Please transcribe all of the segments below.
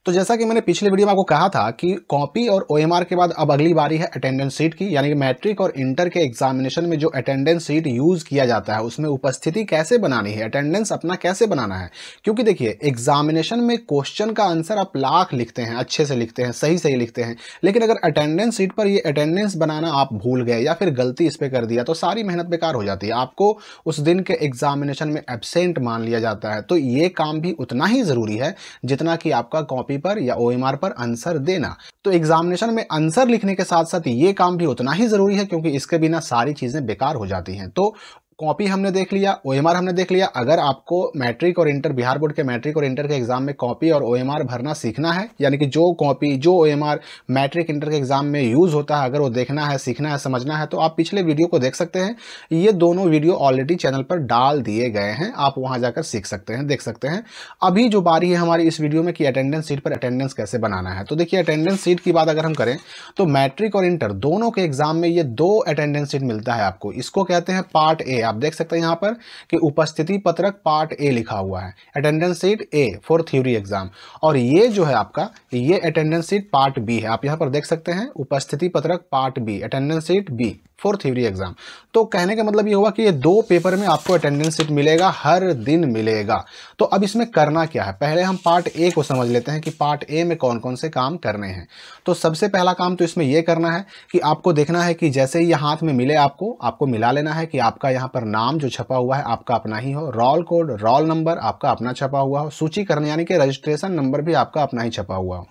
तो जैसा कि मैंने पिछले वीडियो में आपको कहा था कि कॉपी और ओएमआर के बाद अब अगली बारी है अटेंडेंस शीट की, यानी कि मैट्रिक और इंटर के एग्जामिनेशन में जो अटेंडेंस शीट यूज किया जाता है उसमें उपस्थिति कैसे बनानी है, अटेंडेंस अपना कैसे बनाना है। क्योंकि देखिए एग्जामिनेशन में क्वेश्चन का आंसर आप लाख लिखते हैं, अच्छे से लिखते हैं, सही सही लिखते हैं, लेकिन अगर अटेंडेंस शीट पर ये अटेंडेंस बनाना आप भूल गए या फिर गलती इस पर कर दिया तो सारी मेहनत बेकार हो जाती है। आपको उस दिन के एग्जामिनेशन में एब्सेंट मान लिया जाता है। तो ये काम भी उतना ही जरूरी है जितना कि आपका कॉपी पर या ओएमआर पर आंसर देना। तो एग्जामिनेशन में आंसर लिखने के साथ साथ ये काम भी उतना ही जरूरी है, क्योंकि इसके बिना सारी चीजें बेकार हो जाती हैं। तो कॉपी हमने देख लिया, ओएमआर हमने देख लिया। अगर आपको मैट्रिक और इंटर, बिहार बोर्ड के मैट्रिक और इंटर के एग्जाम में कॉपी और ओएमआर भरना सीखना है, यानी कि जो कॉपी जो ओएमआर मैट्रिक इंटर के एग्जाम में यूज होता है, अगर वो देखना है, सीखना है, समझना है, तो आप पिछले वीडियो को देख सकते हैं। ये दोनों वीडियो ऑलरेडी चैनल पर डाल दिए गए हैं, आप वहां जाकर सीख सकते हैं, देख सकते हैं। अभी जो बारी है हमारी इस वीडियो में कि अटेंडेंस शीट पर अटेंडेंस कैसे बनाना है। तो देखिए अटेंडेंस शीट की बात अगर हम करें तो मैट्रिक और इंटर दोनों के एग्जाम में ये दो अटेंडेंस शीट मिलता है आपको। इसको कहते हैं पार्ट ए। आप देख सकते हैं यहाँ पर कि उपस्थिति पत्रक पार्ट ए लिखा हुआ है, attendance sheet A for theory exam. और ये जो है आपका, ये अटेंडेंस शीट पार्ट बी है। आप यहाँ पर देख सकते हैं उपस्थिति पत्रक part B, attendance sheet B for theory exam. तो कहने का मतलब ये हुआ कि ये दो पेपर में आपको अटेंडेंस शीट मिलेगा, हर दिन मिलेगा। तो अब इसमें करना क्या है, पहले हम पार्ट ए को समझ लेते हैं कि पार्ट ए में कौन कौन से काम करने हैं। तो सबसे पहला काम तो इसमें यह करना है कि आपको देखना है कि जैसे ही ये हाथ में मिले आपको मिला लेना है कि आपका यहाँ पर नाम जो छपा हुआ है आपका अपना ही हो, रोल कोड, रोल नंबर आपका अपना छपा हुआ हो, सूचीकरण यानी कि रजिस्ट्रेशन नंबर भी आपका अपना ही छपा हुआ हो।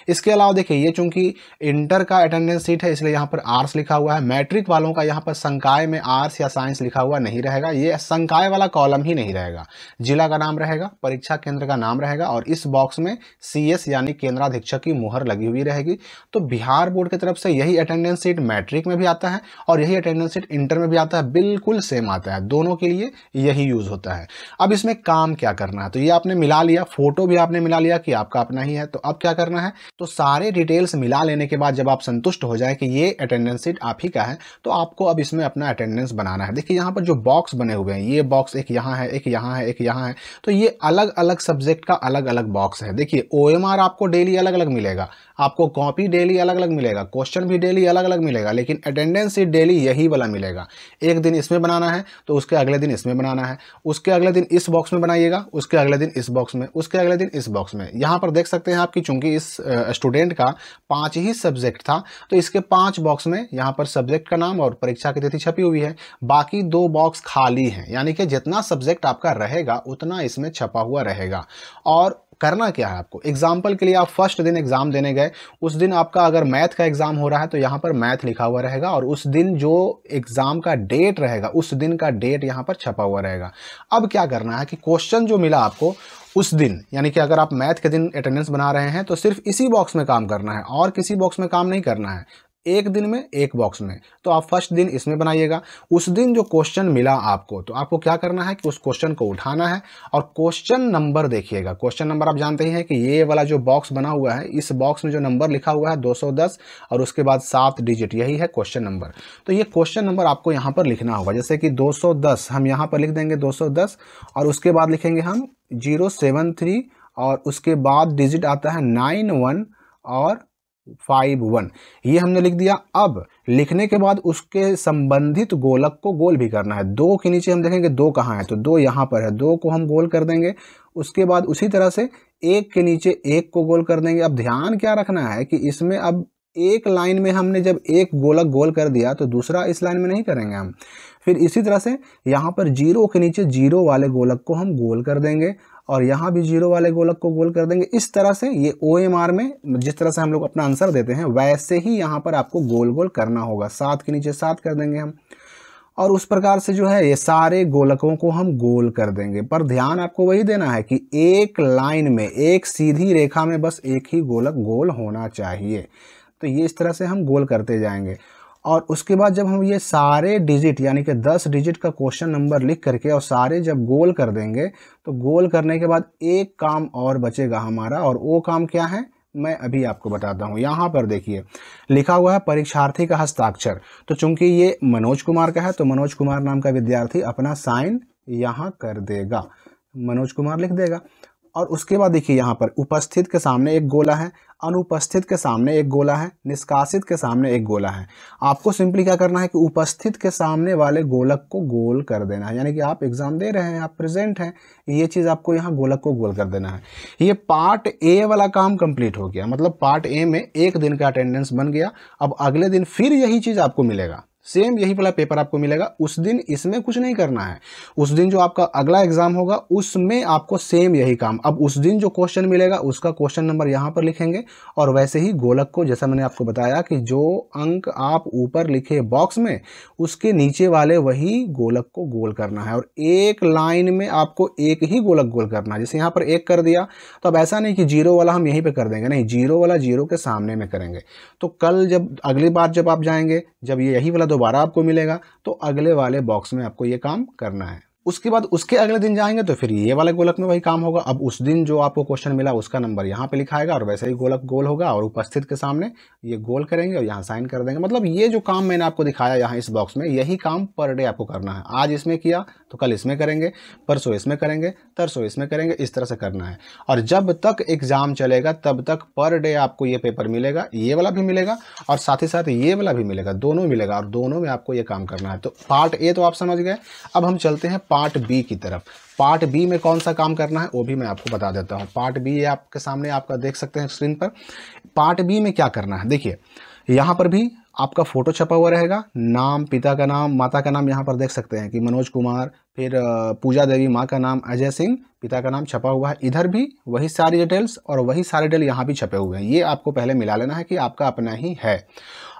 इसके अलावा देखिए ये चूंकि इंटर का अटेंडेंस शीट है इसलिए यहाँ पर आर्ट्स लिखा हुआ है। मैट्रिक वालों का यहाँ पर संकाय में आर्ट्स या साइंस लिखा हुआ नहीं रहेगा, ये संकाय वाला कॉलम ही नहीं रहेगा। जिला का नाम रहेगा, परीक्षा केंद्र का नाम रहेगा और इस बॉक्स में CS यानी केंद्राधीक्षक की मुहर लगी हुई रहेगी। तो बिहार बोर्ड की तरफ से यही अटेंडेंस शीट मैट्रिक में भी आता है और यही अटेंडेंस शीट इंटर में भी आता है, बिल्कुल सेम आता है, दोनों के लिए यही यूज होता है। अब इसमें काम क्या करना है, तो ये आपने मिला लिया, फोटो भी आपने मिला लिया कि आपका अपना ही है। तो अब क्या करना है, तो सारे डिटेल्स मिला लेने के बाद जब आप संतुष्ट हो जाए कि ये अटेंडेंस शीट आप ही का है, तो आपको अब इसमें अपना अटेंडेंस बनाना है। देखिए यहाँ पर जो बॉक्स बने हुए हैं, ये बॉक्स एक यहाँ है, एक यहाँ है, एक यहाँ है, तो ये अलग अलग सब्जेक्ट का अलग अलग बॉक्स है। देखिए ओएमआर आपको डेली अलग अलग मिलेगा, आपको कॉपी डेली अलग अलग मिलेगा, क्वेश्चन भी डेली अलग अलग मिलेगा, लेकिन अटेंडेंस शीट डेली यही वाला मिलेगा। एक दिन इसमें बनाना है तो उसके अगले दिन इसमें बनाना है, उसके अगले दिन इस बॉक्स में बनाइएगा, उसके अगले दिन इस बॉक्स में, उसके अगले दिन इस बॉक्स में। यहाँ पर देख सकते हैं आपकी, चूंकि इस स्टूडेंट का 5 ही सब्जेक्ट था तो इसके 5 बॉक्स में यहाँ पर सब्जेक्ट का नाम और परीक्षा की तिथि छपी हुई है, बाकी 2 बॉक्स खाली हैं, यानी कि जितना सब्जेक्ट आपका रहेगा उतना इसमें छपा हुआ रहेगा। और करना क्या है आपको, एग्जाम्पल के लिए आप फर्स्ट दिन एग्जाम देने गए, उस दिन आपका अगर मैथ का एग्जाम हो रहा है तो यहाँ पर मैथ लिखा हुआ रहेगा और उस दिन जो एग्जाम का डेट रहेगा उस दिन का डेट यहाँ पर छपा हुआ रहेगा। अब क्या करना है कि क्वेश्चन जो मिला आपको उस दिन, यानी कि अगर आप मैथ के दिन अटेंडेंस बना रहे हैं तो सिर्फ इसी बॉक्स में काम करना है और किसी बॉक्स में काम नहीं करना है, एक दिन में एक बॉक्स में। तो आप फर्स्ट दिन इसमें बनाइएगा, उस दिन जो क्वेश्चन मिला आपको तो आपको क्या करना है कि उस क्वेश्चन को उठाना है और क्वेश्चन नंबर देखिएगा। क्वेश्चन नंबर आप जानते ही हैं कि ये वाला जो बॉक्स बना हुआ है, इस बॉक्स में जो नंबर लिखा हुआ है 210 और उसके बाद 7 डिजिट, यही है क्वेश्चन नंबर। तो ये क्वेश्चन नंबर आपको यहाँ पर लिखना होगा, जैसे कि 210 हम यहाँ पर लिख देंगे 210 और उसके बाद लिखेंगे हम 073 और उसके बाद डिजिट आता है 91 और 51, ये हमने लिख दिया। अब लिखने के बाद उसके संबंधित गोलक को गोल भी करना है। 2 के नीचे हम देखेंगे 2 कहाँ है, तो 2 यहाँ पर है, 2 को हम गोल कर देंगे। उसके बाद उसी तरह से 1 के नीचे 1 को गोल कर देंगे। अब ध्यान क्या रखना है कि इसमें अब एक लाइन में हमने जब एक गोलक गोल कर दिया तो दूसरा इस लाइन में नहीं करेंगे हम। फिर इसी तरह से यहाँ पर 0 के नीचे 0 वाले गोलक को हम गोल कर देंगे और यहाँ भी 0 वाले गोलक को गोल कर देंगे। इस तरह से ये OMR में जिस तरह से हम लोग अपना आंसर देते हैं वैसे ही यहाँ पर आपको गोल गोल करना होगा। 7 के नीचे 7 कर देंगे हम और उस प्रकार से जो है ये सारे गोलकों को हम गोल कर देंगे। पर ध्यान आपको वही देना है कि एक लाइन में, एक सीधी रेखा में बस एक ही गोलक गोल होना चाहिए। तो ये इस तरह से हम गोल करते जाएंगे और उसके बाद जब हम ये सारे डिजिट यानी कि 10 डिजिट का क्वेश्चन नंबर लिख करके और सारे जब गोल कर देंगे तो गोल करने के बाद एक काम और बचेगा हमारा, और वो काम क्या है मैं अभी आपको बताता हूँ। यहाँ पर देखिए लिखा हुआ है परीक्षार्थी का हस्ताक्षर, तो चूंकि ये मनोज कुमार का है तो मनोज कुमार नाम का विद्यार्थी अपना साइन यहाँ कर देगा, मनोज कुमार लिख देगा। और उसके बाद देखिए यहाँ पर उपस्थित के सामने एक गोला है, अनुपस्थित के सामने एक गोला है, निष्कासित के सामने एक गोला है। आपको सिंपली क्या करना है कि उपस्थित के सामने वाले गोलक को गोल कर देना है, यानी कि आप एग्जाम दे रहे हैं, आप प्रेजेंट हैं, ये चीज़ आपको यहाँ गोलक को गोल कर देना है। ये पार्ट ए वाला काम कंप्लीट हो गया, मतलब पार्ट ए में एक दिन का अटेंडेंस बन गया। अब अगले दिन फिर यही चीज़ आपको मिलेगा, सेम यही वाला पेपर आपको मिलेगा। उस दिन इसमें कुछ नहीं करना है, उस दिन जो आपका अगला एग्जाम होगा उसमें आपको सेम यही काम। अब उस दिन जो क्वेश्चन मिलेगा उसका क्वेश्चन नंबर यहाँ पर लिखेंगे और वैसे ही गोलक को, जैसा मैंने आपको बताया कि जो अंक आप ऊपर लिखे बॉक्स में उसके नीचे वाले वही गोलक को गोल करना है। और एक लाइन में आपको एक ही गोलक गोल करना है। जैसे यहाँ पर एक कर दिया तो अब ऐसा नहीं कि जीरो वाला हम यहीं पर कर देंगे, नहीं, जीरो वाला जीरो के सामने में करेंगे। तो कल जब अगली बार जब आप जाएंगे, जब ये यही वाला दोबारा आपको मिलेगा तो अगले वाले बॉक्स में आपको ये काम करना है। उसके बाद उसके अगले दिन जाएंगे तो फिर ये वाले गोलक में वही काम होगा। अब उस दिन जो आपको क्वेश्चन मिला उसका नंबर यहाँ पे लिखाएगा और वैसे ही गोलक गोल होगा और उपस्थित के सामने ये गोल करेंगे और यहाँ साइन कर देंगे। मतलब ये जो काम मैंने आपको दिखाया यहाँ इस बॉक्स में, यही काम पर डे आपको करना है। आज इसमें किया तो कल इसमें करेंगे, परसों इसमें करेंगे, तरसों इसमें करेंगे, इस तरह से करना है। और जब तक एग्जाम चलेगा तब तक पर डे आपको ये पेपर मिलेगा, ये वाला भी मिलेगा और साथ ही साथ ये वाला भी मिलेगा, दोनों मिलेगा और दोनों में आपको ये काम करना है। तो पार्ट ए तो आप समझ गए। अब हम चलते हैं पार्ट बी की तरफ। पार्ट बी में कौन सा काम करना है वो भी मैं आपको बता देता हूँ। पार्ट बी ये आपके सामने आपका देख सकते हैं स्क्रीन पर। पार्ट बी में क्या करना है, देखिए यहाँ पर भी आपका फोटो छपा हुआ रहेगा, नाम, पिता का नाम, माता का नाम यहाँ पर देख सकते हैं कि मनोज कुमार, फिर पूजा देवी माँ का नाम, अजय सिंह पिता का नाम छपा हुआ है। इधर भी वही सारी डिटेल्स और वही सारे डिटेल यहाँ भी छपे हुए हैं। ये आपको पहले मिला लेना है कि आपका अपना ही है।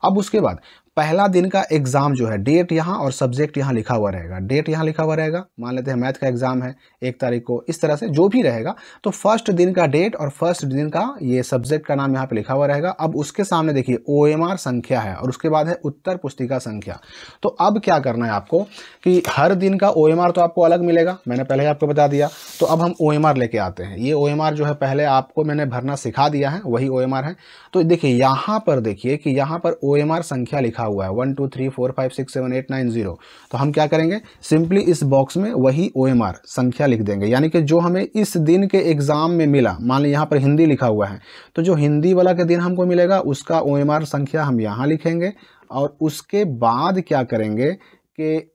अब उसके बाद पहला दिन का एग्जाम जो है, डेट यहाँ और सब्जेक्ट यहाँ लिखा हुआ रहेगा। डेट यहाँ लिखा हुआ रहेगा, मान लेते हैं मैथ का एग्जाम है 1 तारीख को, इस तरह से जो भी रहेगा। तो फर्स्ट दिन का डेट और फर्स्ट दिन का ये सब्जेक्ट का नाम यहाँ पे लिखा हुआ रहेगा। अब उसके सामने देखिए OMR संख्या है और उसके बाद है उत्तर पुस्तिका संख्या। तो अब क्या करना है आपको कि हर दिन का OMR तो आपको अलग मिलेगा, मैंने पहले आपको बता दिया। तो अब हम OMR लेके आते हैं। ये OMR जो है पहले आपको मैंने भरना सिखा दिया है, वही OMR है। तो देखिए यहाँ पर देखिए कि यहाँ पर OMR संख्या लिखा हुआ है 1 2 3 4 5 6 7 8 9 0। तो हम क्या करेंगे, सिंपली इस बॉक्स में वही OMR संख्या लिख देंगे, यानी कि जो हमें इस दिन के एग्जाम में मिला। मान लीजिए यहाँ पर हिंदी लिखा हुआ है तो जो हिंदी वाला के दिन हमको मिलेगा उसका OMR संख्या हम यहाँ लिखेंगे। और उसके बाद क्या करेंगे कि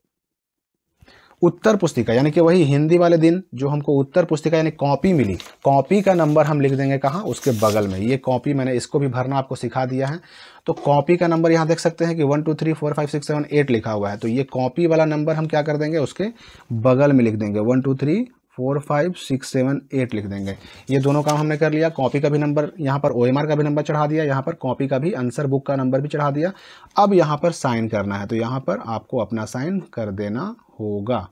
उत्तर पुस्तिका, यानी कि वही हिंदी वाले दिन जो हमको उत्तर पुस्तिका यानी कॉपी मिली, कॉपी का नंबर हम लिख देंगे कहाँ, उसके बगल में। ये कॉपी मैंने इसको भी भरना आपको सिखा दिया है। तो कॉपी का नंबर यहाँ देख सकते हैं कि 1 2 3 4 5 6 7 8 लिखा हुआ है। तो ये कॉपी वाला नंबर हम क्या कर देंगे, उसके बगल में लिख देंगे 1 2 3 4 5 6 7 8 लिख देंगे। ये दोनों काम हमने कर लिया। कॉपी का भी नंबर यहाँ पर, OMR का भी नंबर चढ़ा दिया, यहाँ पर कॉपी का भी, आंसर बुक का नंबर भी चढ़ा दिया। अब यहाँ पर साइन करना है, तो यहाँ पर आपको अपना साइन कर देना होगा।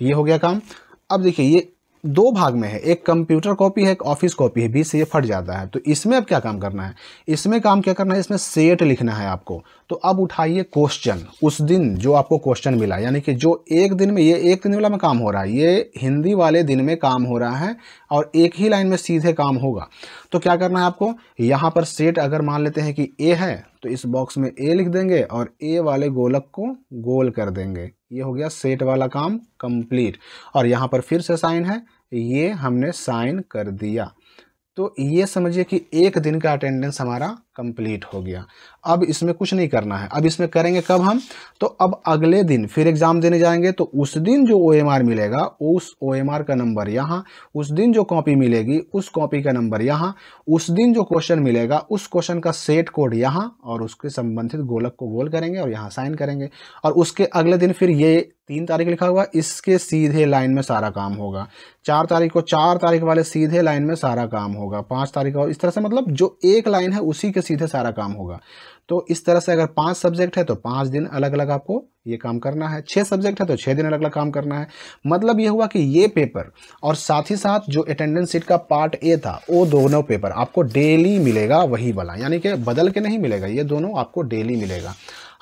ये हो गया काम। अब देखिए ये 2 भाग में है, एक कंप्यूटर कॉपी है, एक ऑफिस कॉपी है, बीच से ये फट जाता है। तो इसमें अब क्या काम करना है, इसमें काम क्या करना है, इसमें सेट लिखना है आपको। तो अब उठाइए क्वेश्चन, उस दिन जो आपको क्वेश्चन मिला, यानी कि जो एक दिन में, ये एक दिन वाला में काम हो रहा है, ये हिंदी वाले दिन में काम हो रहा है और एक ही लाइन में सीधे काम होगा। तो क्या करना है आपको, यहाँ पर सेट अगर मान लेते हैं कि A है तो इस बॉक्स में A लिख देंगे और A वाले गोलक को गोल कर देंगे। ये हो गया सेट वाला काम कंप्लीट। और यहाँ पर फिर से साइन है, ये हमने साइन कर दिया। तो ये समझिए कि एक दिन का अटेंडेंस हमारा कंप्लीट हो गया। अब इसमें कुछ नहीं करना है। अब इसमें करेंगे कब हम, तो अब अगले दिन फिर एग्जाम देने जाएंगे तो उस दिन जो OMR मिलेगा उस OMR का नंबर यहाँ, उस दिन जो कॉपी मिलेगी उस कॉपी का नंबर यहाँ, उस दिन जो क्वेश्चन मिलेगा उस क्वेश्चन का सेट कोड यहाँ और उसके संबंधित गोलक को गोल करेंगे और यहाँ साइन करेंगे। और उसके अगले दिन फिर ये 3 तारीख लिखा हुआ, इसके सीधे लाइन में सारा काम होगा। 4 तारीख को 4 तारीख वाले सीधे लाइन में सारा काम होगा। 5 तारीख और इस तरह से, मतलब जो एक लाइन है उसी के सीधे सारा काम होगा। तो इस तरह से अगर 5 सब्जेक्ट है तो 5 दिन अलग अलग आपको ये काम करना है। 6 सब्जेक्ट है तो 6 दिन अलग अलग काम करना है। मतलब ये हुआ कि ये पेपर और साथ ही साथ जो अटेंडेंस शीट का पार्ट A था वो दोनों पेपर आपको डेली मिलेगा, वही वाला, यानी कि बदल के नहीं मिलेगा, ये दोनों आपको डेली मिलेगा।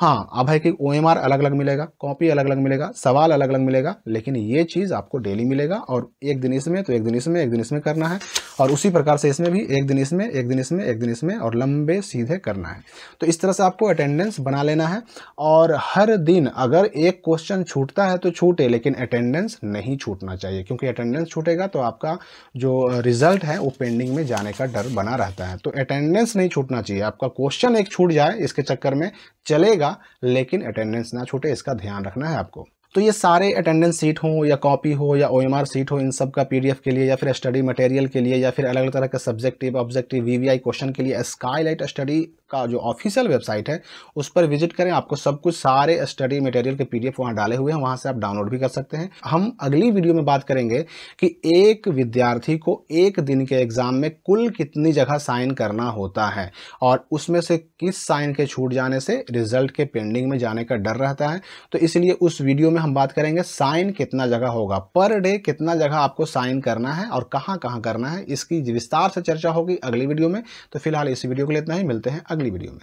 हाँ, अब है कि ओएमआर अलग-अलग मिलेगा, कॉपी अलग-अलग मिलेगा, सवाल अलग-अलग मिलेगा, लेकिन ये चीज़ आपको डेली मिलेगा और एक दिन इसमें, तो एक दिन इसमें, एक दिन इसमें करना है और उसी प्रकार से इसमें भी एक दिन इसमें, एक दिन इसमें, एक दिन इसमें और लंबे सीधे करना है। तो इस तरह से आपको अटेंडेंस बना लेना है और हर दिन अगर एक क्वेश्चन छूटता है तो छूटे, लेकिन अटेंडेंस नहीं छूटना चाहिए, क्योंकि अटेंडेंस छूटेगा तो आपका जो रिजल्ट है वो पेंडिंग में जाने का डर बना रहता है। तो अटेंडेंस नहीं छूटना चाहिए। आपका क्वेश्चन एक छूट जाए इसके चक्कर में चलेगा, लेकिन अटेंडेंस ना छूटे, इसका ध्यान रखना है आपको। तो ये सारे अटेंडेंस सीट हो या कॉपी हो या ओएमआर सीट हो, इन सब का पीडीएफ के लिए या फिर स्टडी मटेरियल के लिए या फिर अलग अलग तरह के सब्जेक्टिव ऑब्जेक्टिव वीवीआई क्वेश्चन के लिए स्काईलाइट स्टडी का जो ऑफिशियल वेबसाइट है उस पर विजिट करें। आपको सब कुछ सारे स्टडी मटेरियल के पीडीएफ वहाँ डाले हुए हैं, वहाँ से आप डाउनलोड भी कर सकते हैं। हम अगली वीडियो में बात करेंगे कि एक विद्यार्थी को एक दिन के एग्जाम में कुल कितनी जगह साइन करना होता है और उसमें से किस साइन के छूट जाने से रिजल्ट के पेंडिंग में जाने का डर रहता है। तो इसलिए उस वीडियो में हम बात करेंगे साइन कितना जगह होगा, पर डे कितना जगह आपको साइन करना है और कहाँ कहाँ करना है, इसकी विस्तार से चर्चा होगी अगली वीडियो में। तो फिलहाल इस वीडियो के लिए इतना ही, मिलते हैं अगली वीडियो में।